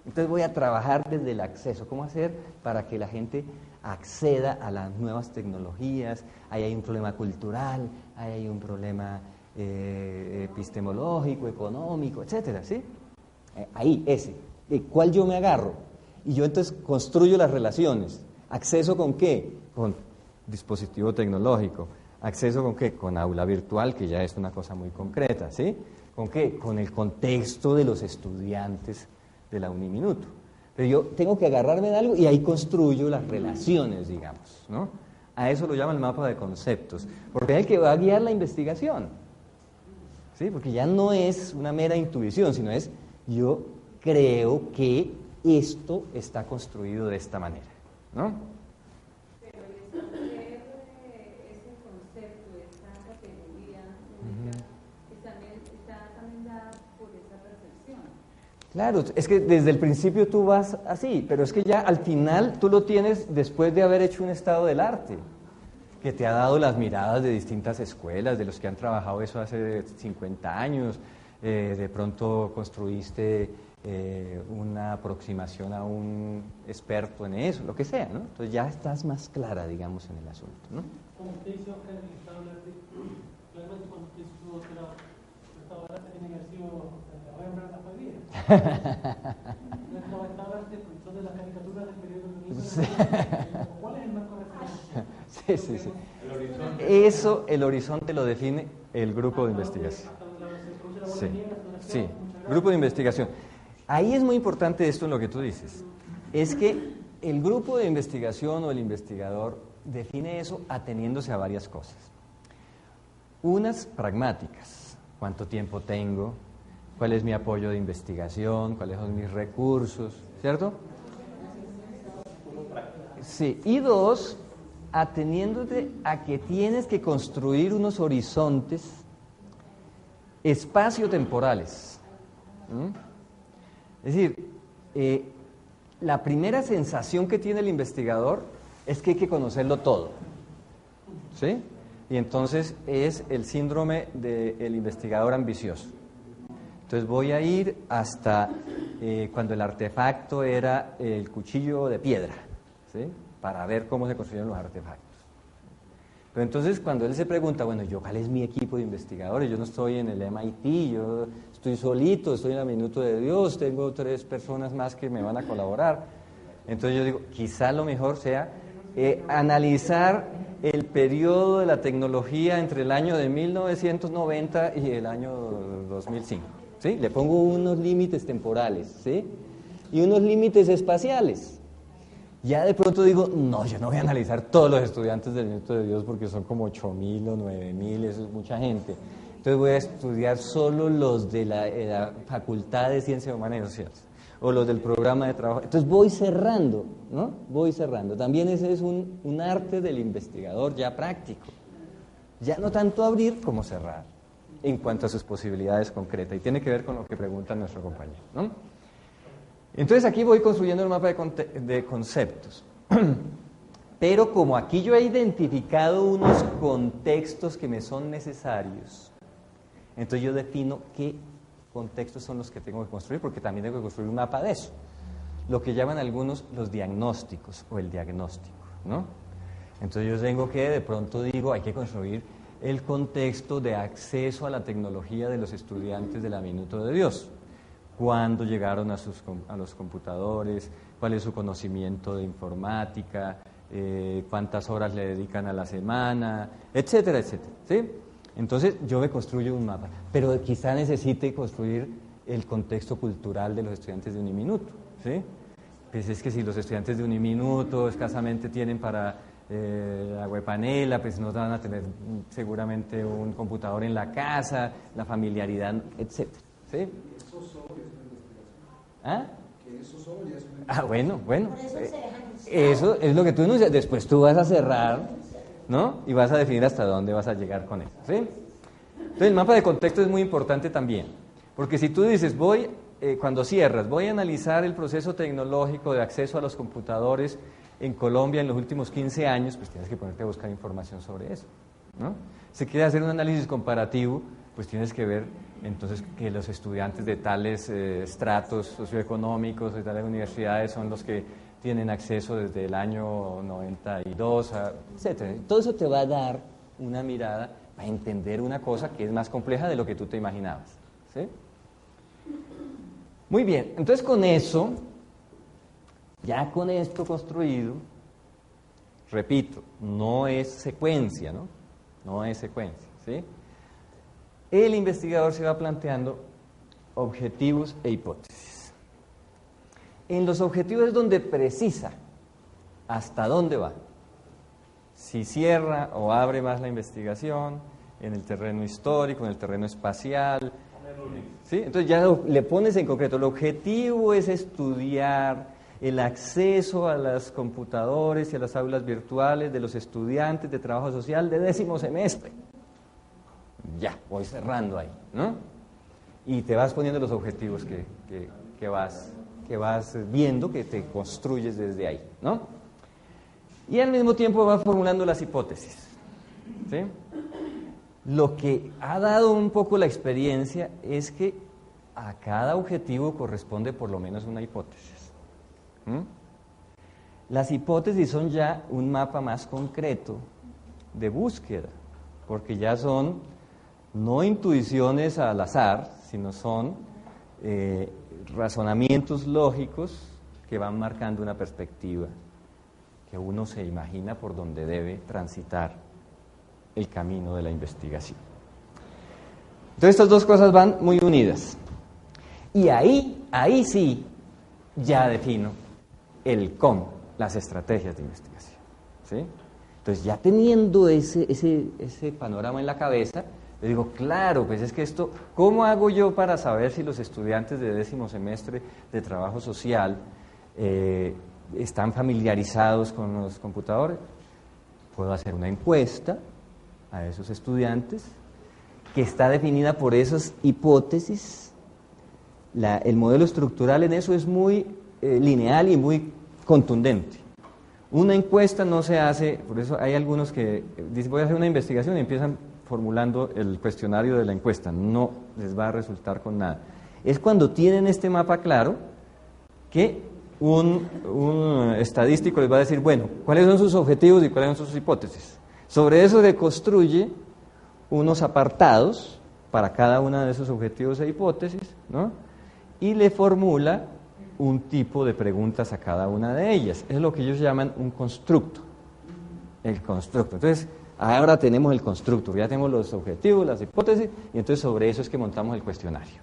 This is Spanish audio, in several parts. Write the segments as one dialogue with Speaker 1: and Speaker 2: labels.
Speaker 1: Entonces voy a trabajar desde el acceso. ¿Cómo hacer para que la gente acceda a las nuevas tecnologías? Ahí hay un problema cultural, ahí hay un problema epistemológico, económico, etcétera, ¿sí? Ahí, ese. ¿Cuál yo me agarro? Y yo entonces construyo las relaciones. ¿Acceso con qué? Con dispositivo tecnológico. ¿Acceso con qué? Con aula virtual, que ya es una cosa muy concreta, ¿sí? ¿Con qué? Con el contexto de los estudiantes de la Uniminuto. Pero yo tengo que agarrarme de algo y ahí construyo las relaciones, digamos, ¿no? A eso lo llaman el mapa de conceptos, porque es el que va a guiar la investigación, ¿sí? Porque ya no es una mera intuición, sino es yo creo que esto está construido de esta manera, ¿no?
Speaker 2: Pero el escoger ese concepto, esa categoría, está también dada por esa percepción.
Speaker 1: Claro, es que desde el principio tú vas así, pero es que ya al final tú lo tienes después de haber hecho un estado del arte, que te ha dado las miradas de distintas escuelas, de los que han trabajado eso hace 50 años, de pronto construiste una aproximación a un experto en eso, lo que sea, ¿no? Entonces ya estás más clara, digamos, en el asunto, ¿no?
Speaker 3: Como usted dice, Oscar, en el estado del arte, claramente cuando usted hizo su doctorado, el estado del arte tiene que haber sido Rembrandt la Fabia. El estado del arte, son de las caricaturas del periodo de ¿cuál es el marco de referencia?
Speaker 1: Sí, sí, sí. Eso, el horizonte lo define el grupo de investigación. Sí, sí, grupo de investigación. Ahí es muy importante esto en lo que tú dices. Es que el grupo de investigación o el investigador define eso ateniéndose a varias cosas. Unas pragmáticas. ¿Cuánto tiempo tengo? ¿Cuál es mi apoyo de investigación? ¿Cuáles son mis recursos? ¿Cierto? Sí. Y dos, ateniéndote a que tienes que construir unos horizontes espaciotemporales. Es decir, la primera sensación que tiene el investigador es que hay que conocerlo todo, ¿sí? Y entonces es el síndrome del investigador ambicioso. Entonces voy a ir hasta cuando el artefacto era el cuchillo de piedra, ¿sí? Para ver cómo se construyeron los artefactos. Pero entonces cuando él se pregunta, bueno, ¿cuál es mi equipo de investigadores? Yo no estoy en el MIT, yo estoy solito, estoy en la Minuto de Dios, tengo 3 personas más que me van a colaborar. Entonces yo digo, quizá lo mejor sea analizar el periodo de la tecnología entre el año de 1990 y el año 2005, ¿sí? Le pongo unos límites temporales, ¿sí? Y unos límites espaciales. Ya de pronto digo, no, yo no voy a analizar todos los estudiantes del Minuto de Dios porque son como 8.000 o 9.000, eso es mucha gente. Entonces voy a estudiar solo los de la Facultad de Ciencias Humanas y Sociales o los del programa de trabajo. Entonces voy cerrando, ¿no? Voy cerrando. También ese es un arte del investigador ya práctico. Ya no tanto abrir como cerrar en cuanto a sus posibilidades concretas. Y tiene que ver con lo que pregunta nuestro compañero, ¿no? Entonces aquí voy construyendo el mapa de conceptos. Pero como aquí yo he identificado unos contextos que me son necesarios, entonces yo defino qué contextos son los que tengo que construir, porque también tengo que construir un mapa de eso. Lo que llaman algunos los diagnósticos o el diagnóstico, ¿no? Entonces yo tengo que, de pronto digo, hay que construir el contexto de acceso a la tecnología de los estudiantes de la Minuto de Dios. Cuándo llegaron a los computadores, cuál es su conocimiento de informática, cuántas horas le dedican a la semana, etcétera, etcétera, ¿sí? Entonces yo me construyo un mapa, pero quizá necesite construir el contexto cultural de los estudiantes de Uniminuto, ¿sí? Pues es que si los estudiantes de Uniminuto escasamente tienen para la huepanela, pues no van a tener seguramente un computador en la casa, la familiaridad, etcétera, ¿sí? ¿Ah?
Speaker 4: Que eso solo ya es una...
Speaker 1: Ah, bueno. Eso es lo que tú enuncias. Después tú vas a cerrar, ¿no? Y vas a definir hasta dónde vas a llegar con eso, ¿sí? Entonces el mapa de contexto es muy importante también, porque si tú dices, cuando cierras, voy a analizar el proceso tecnológico de acceso a los computadores en Colombia en los últimos 15 años, pues tienes que ponerte a buscar información sobre eso, ¿no? Si quieres hacer un análisis comparativo, pues tienes que ver entonces que los estudiantes de tales estratos socioeconómicos, de tales universidades, son los que tienen acceso desde el año 92, etc. Todo eso te va a dar una mirada para entender una cosa que es más compleja de lo que tú te imaginabas. ¿Sí? Muy bien, entonces con eso, ya con esto construido, repito, no es secuencia, ¿no? No es secuencia, ¿sí? El investigador se va planteando objetivos e hipótesis. En los objetivos es donde precisa hasta dónde va. Si cierra o abre más la investigación en el terreno histórico, en el terreno espacial. ¿Sí? Entonces ya le pones en concreto. El objetivo es estudiar el acceso a los computadores y a las aulas virtuales de los estudiantes de trabajo social de 10º semestre. Ya, voy cerrando ahí, ¿no? Y te vas poniendo los objetivos que vas viendo, que te construyes desde ahí, ¿no? Y al mismo tiempo vas formulando las hipótesis, ¿sí? Lo que ha dado un poco la experiencia es que a cada objetivo corresponde por lo menos una hipótesis. Las hipótesis son ya un mapa más concreto de búsqueda, porque ya son no intuiciones al azar, sino son razonamientos lógicos que van marcando una perspectiva que uno se imagina por donde debe transitar el camino de la investigación. Entonces estas dos cosas van muy unidas. Y ahí sí, ya defino el cómo, las estrategias de investigación. ¿Sí? Entonces ya teniendo ese panorama en la cabeza, le digo, claro, pues es que esto, ¿cómo hago yo para saber si los estudiantes de 10º semestre de trabajo social están familiarizados con los computadores? Puedo hacer una encuesta a esos estudiantes que está definida por esas hipótesis. El modelo estructural en eso es muy lineal y muy contundente. Una encuesta no se hace, por eso hay algunos que dicen voy a hacer una investigación y empiezan formulando el cuestionario de la encuesta. No les va a resultar con nada. Es cuando tienen este mapa claro que un estadístico les va a decir, bueno, ¿cuáles son sus objetivos y cuáles son sus hipótesis? Sobre eso se construye unos apartados para cada uno de esos objetivos e hipótesis, ¿no? Y le formula un tipo de preguntas a cada una de ellas. Es lo que ellos llaman un constructo. El constructo. Entonces, ahora tenemos el constructo, ya tenemos los objetivos, las hipótesis, y entonces sobre eso es que montamos el cuestionario,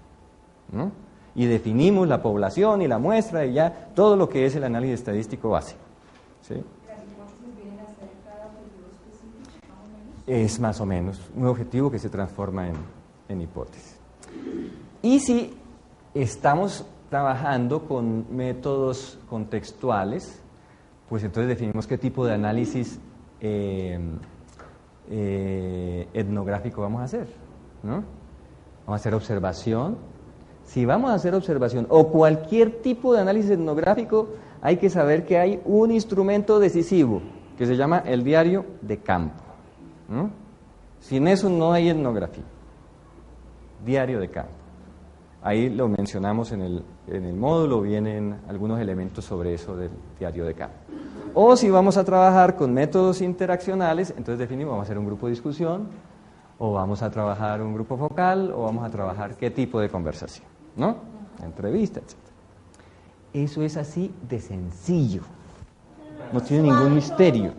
Speaker 1: ¿no? Y definimos la población y la muestra y ya todo lo que es el análisis estadístico básico. ¿Sí?
Speaker 2: ¿Las hipótesis vienen a ser cada objetivo específico, más o menos?
Speaker 1: Es más o menos un objetivo que se transforma en hipótesis. Y si estamos trabajando con métodos contextuales, pues entonces definimos qué tipo de análisis etnográfico vamos a hacer, ¿no? Vamos a hacer observación. Si vamos a hacer observación o cualquier tipo de análisis etnográfico, hay que saber que hay un instrumento decisivo que se llama el diario de campo, ¿no? Sin eso no hay etnografía. Diario de campo. Ahí lo mencionamos en el módulo, vienen algunos elementos sobre eso del diario de campo. O si vamos a trabajar con métodos interaccionales, entonces definimos, vamos a hacer un grupo de discusión, o vamos a trabajar un grupo focal, o vamos a trabajar qué tipo de conversación, ¿no? Entrevista, etc. Eso es así de sencillo. No tiene ningún misterio.